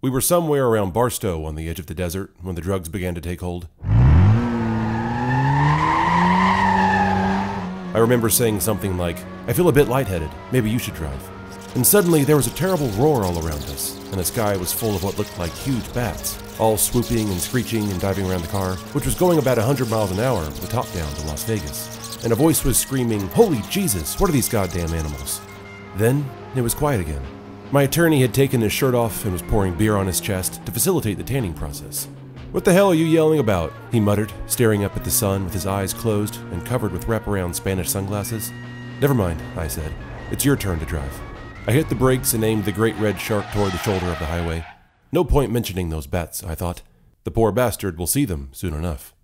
We were somewhere around Barstow on the edge of the desert when the drugs began to take hold. I remember saying something like, "I feel a bit lightheaded, maybe you should drive." And suddenly there was a terrible roar all around us, and the sky was full of what looked like huge bats, all swooping and screeching and diving around the car, which was going about 100 miles an hour with the top down to Las Vegas. And a voice was screaming, "Holy Jesus, what are these goddamn animals?" Then it was quiet again. My attorney had taken his shirt off and was pouring beer on his chest to facilitate the tanning process. "What the hell are you yelling about?" he muttered, staring up at the sun with his eyes closed and covered with wraparound Spanish sunglasses. "Never mind," I said. "It's your turn to drive." I hit the brakes and aimed the great red shark toward the shoulder of the highway. No point mentioning those bats, I thought. The poor bastard will see them soon enough.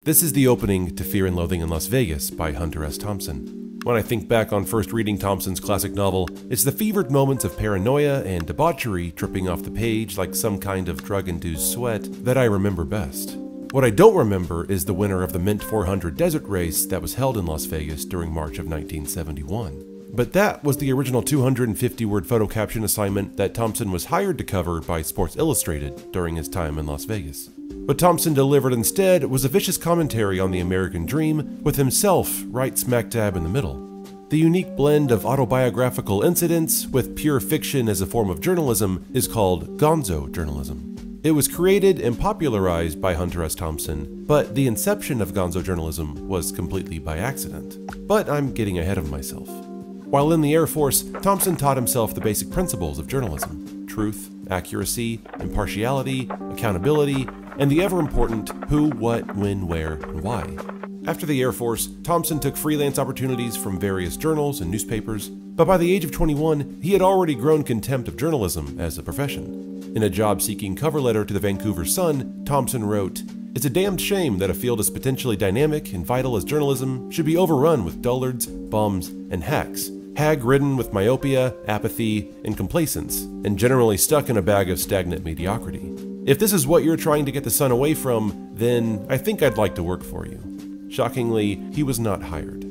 This is the opening to Fear and Loathing in Las Vegas by Hunter S. Thompson. When I think back on first reading Thompson's classic novel, it's the fevered moments of paranoia and debauchery dripping off the page like some kind of drug-induced sweat that I remember best. What I don't remember is the winner of the Mint 400 desert race that was held in Las Vegas during March of 1971. But that was the original 250-word photo caption assignment that Thompson was hired to cover by Sports Illustrated during his time in Las Vegas. What Thompson delivered instead was a vicious commentary on the American dream, with himself right smack dab in the middle. The unique blend of autobiographical incidents with pure fiction as a form of journalism is called Gonzo journalism. It was created and popularized by Hunter S. Thompson, but the inception of Gonzo journalism was completely by accident. But I'm getting ahead of myself. While in the Air Force, Thompson taught himself the basic principles of journalism: truth, accuracy, impartiality, accountability, and the ever-important who, what, when, where, and why. After the Air Force, Thompson took freelance opportunities from various journals and newspapers, but by the age of 21, he had already grown contempt of journalism as a profession. In a job-seeking cover letter to the Vancouver Sun, Thompson wrote, "It's a damned shame that a field as potentially dynamic and vital as journalism should be overrun with dullards, bums, and hacks, hag-ridden with myopia, apathy, and complacence, and generally stuck in a bag of stagnant mediocrity. If this is what you're trying to get the Sun away from, then I think I'd like to work for you." Shockingly, he was not hired.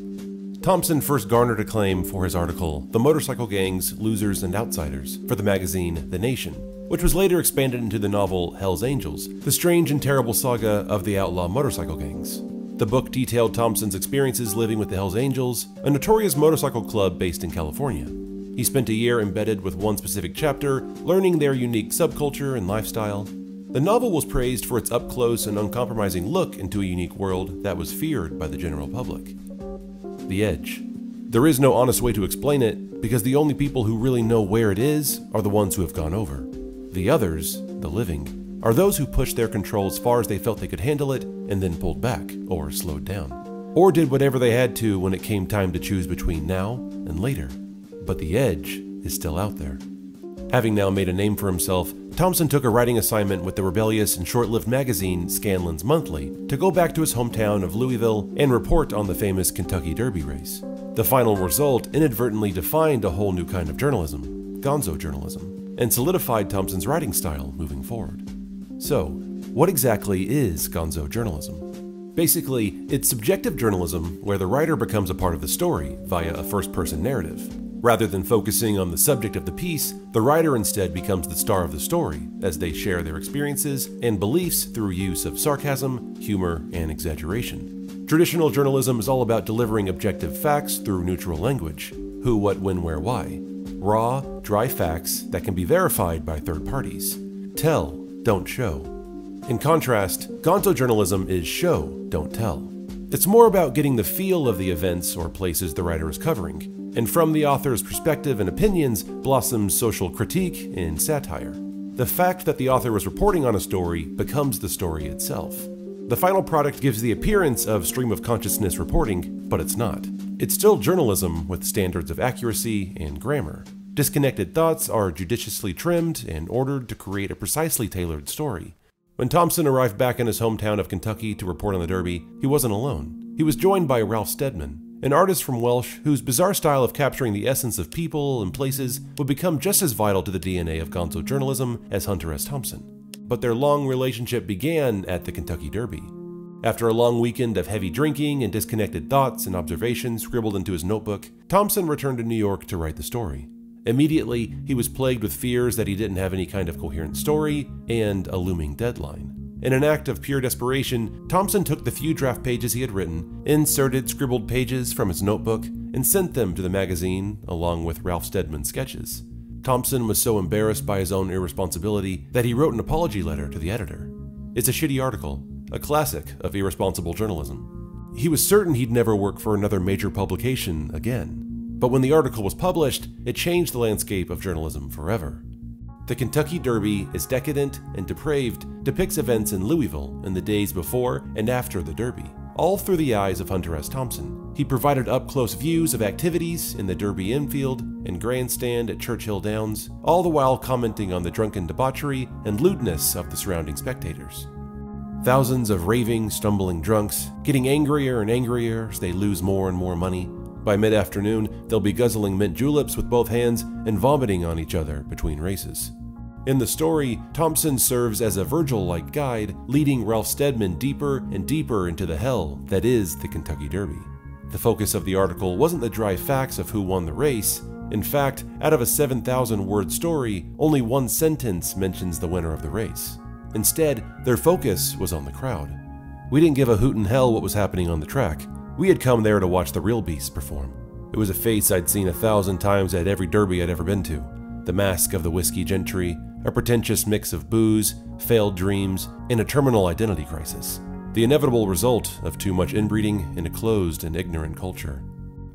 Thompson first garnered acclaim for his article, "The Motorcycle Gangs, Losers and Outsiders," for the magazine The Nation, which was later expanded into the novel Hell's Angels, the strange and terrible saga of the outlaw motorcycle gangs. The book detailed Thompson's experiences living with the Hells Angels, a notorious motorcycle club based in California. He spent a year embedded with one specific chapter, learning their unique subculture and lifestyle. The novel was praised for its up-close and uncompromising look into a unique world that was feared by the general public. The Edge. There is no honest way to explain it, because the only people who really know where it is are the ones who have gone over. The others, the living, are those who pushed their control as far as they felt they could handle it and then pulled back or slowed down, or did whatever they had to when it came time to choose between now and later. But the Edge is still out there. Having now made a name for himself, Thompson took a writing assignment with the rebellious and short-lived magazine Scanlan's Monthly to go back to his hometown of Louisville and report on the famous Kentucky Derby race. The final result inadvertently defined a whole new kind of journalism, Gonzo journalism, and solidified Thompson's writing style moving forward. So, what exactly is Gonzo journalism? Basically, it's subjective journalism where the writer becomes a part of the story via a first-person narrative. Rather than focusing on the subject of the piece, the writer instead becomes the star of the story as they share their experiences and beliefs through use of sarcasm, humor, and exaggeration. Traditional journalism is all about delivering objective facts through neutral language: who, what, when, where, why. Raw, dry facts that can be verified by third parties. Tell, don't show. In contrast, Gonzo journalism is show, don't tell. It's more about getting the feel of the events or places the writer is covering, and from the author's perspective and opinions blossoms social critique and satire. The fact that the author is reporting on a story becomes the story itself. The final product gives the appearance of stream of consciousness reporting, but it's not. It's still journalism with standards of accuracy and grammar. Disconnected thoughts are judiciously trimmed and ordered to create a precisely tailored story. When Thompson arrived back in his hometown of Kentucky to report on the Derby, he wasn't alone. He was joined by Ralph Steadman, an artist from Welsh whose bizarre style of capturing the essence of people and places would become just as vital to the DNA of Gonzo journalism as Hunter S. Thompson. But their long relationship began at the Kentucky Derby. After a long weekend of heavy drinking and disconnected thoughts and observations scribbled into his notebook, Thompson returned to New York to write the story. Immediately, he was plagued with fears that he didn't have any kind of coherent story and a looming deadline. In an act of pure desperation, Thompson took the few draft pages he had written, inserted scribbled pages from his notebook, and sent them to the magazine along with Ralph Steadman's sketches. Thompson was so embarrassed by his own irresponsibility that he wrote an apology letter to the editor. It's a shitty article, a classic of irresponsible journalism. He was certain he'd never work for another major publication again. But when the article was published, it changed the landscape of journalism forever. The Kentucky Derby is Decadent and Depraved depicts events in Louisville in the days before and after the Derby, all through the eyes of Hunter S. Thompson. He provided up-close views of activities in the Derby infield and grandstand at Churchill Downs, all the while commenting on the drunken debauchery and lewdness of the surrounding spectators. Thousands of raving, stumbling drunks, getting angrier and angrier as they lose more and more money. By mid-afternoon, they'll be guzzling mint juleps with both hands and vomiting on each other between races. In the story, Thompson serves as a Virgil-like guide, leading Ralph Steadman deeper and deeper into the hell that is the Kentucky Derby. The focus of the article wasn't the dry facts of who won the race. In fact, out of a 7,000-word story, only one sentence mentions the winner of the race. Instead, their focus was on the crowd. We didn't give a hoot in hell what was happening on the track. We had come there to watch the real beasts perform. It was a face I'd seen 1,000 times at every derby I'd ever been to. The mask of the whiskey gentry, a pretentious mix of booze, failed dreams, and a terminal identity crisis. The inevitable result of too much inbreeding in a closed and ignorant culture.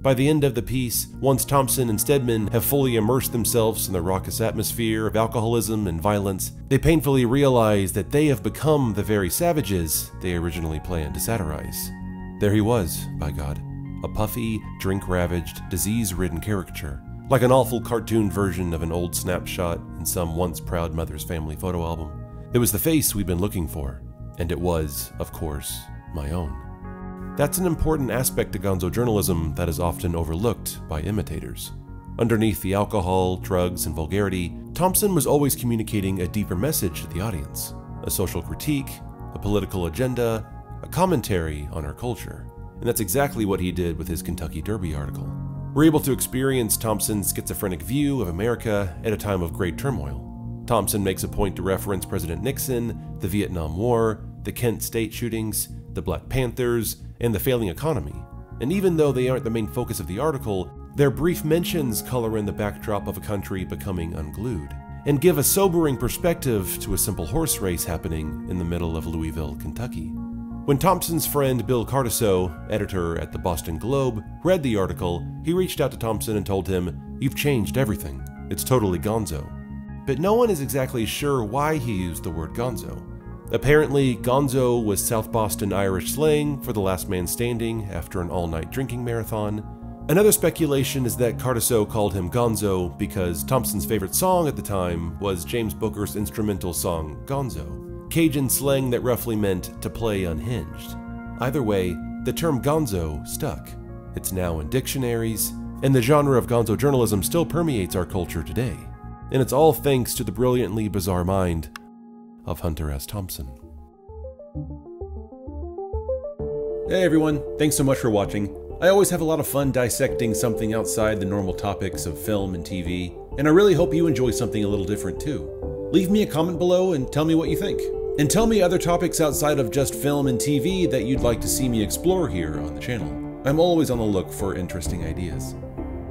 By the end of the piece, once Thompson and Steadman have fully immersed themselves in the raucous atmosphere of alcoholism and violence, they painfully realize that they have become the very savages they originally planned to satirize. There he was, by God, a puffy, drink-ravaged, disease-ridden caricature, like an awful cartoon version of an old snapshot in some once-proud mother's family photo album. It was the face we'd been looking for, and it was, of course, my own. That's an important aspect to Gonzo journalism that is often overlooked by imitators. Underneath the alcohol, drugs, and vulgarity, Thompson was always communicating a deeper message to the audience, a social critique, a political agenda, a commentary on our culture. And that's exactly what he did with his Kentucky Derby article. We're able to experience Thompson's schizophrenic view of America at a time of great turmoil. Thompson makes a point to reference President Nixon, the Vietnam War, the Kent State shootings, the Black Panthers, and the failing economy. And even though they aren't the main focus of the article, their brief mentions color in the backdrop of a country becoming unglued, and give a sobering perspective to a simple horse race happening in the middle of Louisville, Kentucky. When Thompson's friend Bill Cardoso, editor at the Boston Globe, read the article, he reached out to Thompson and told him, "You've changed everything. It's totally Gonzo." But no one is exactly sure why he used the word Gonzo. Apparently, Gonzo was South Boston Irish slang for the last man standing after an all-night drinking marathon. Another speculation is that Cardoso called him Gonzo because Thompson's favorite song at the time was James Booker's instrumental song Gonzo, Cajun slang that roughly meant to play unhinged. Either way, the term Gonzo stuck. It's now in dictionaries, and the genre of Gonzo journalism still permeates our culture today. And it's all thanks to the brilliantly bizarre mind of Hunter S. Thompson. Hey everyone, thanks so much for watching. I always have a lot of fun dissecting something outside the normal topics of film and TV, and I really hope you enjoy something a little different too. Leave me a comment below and tell me what you think. And tell me other topics outside of just film and TV that you'd like to see me explore here on the channel. I'm always on the look for interesting ideas.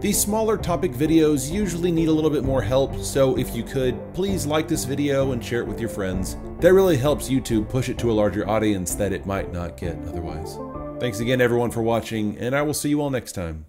These smaller topic videos usually need a little bit more help, so if you could, please like this video and share it with your friends. That really helps YouTube push it to a larger audience that it might not get otherwise. Thanks again everyone for watching, and I will see you all next time.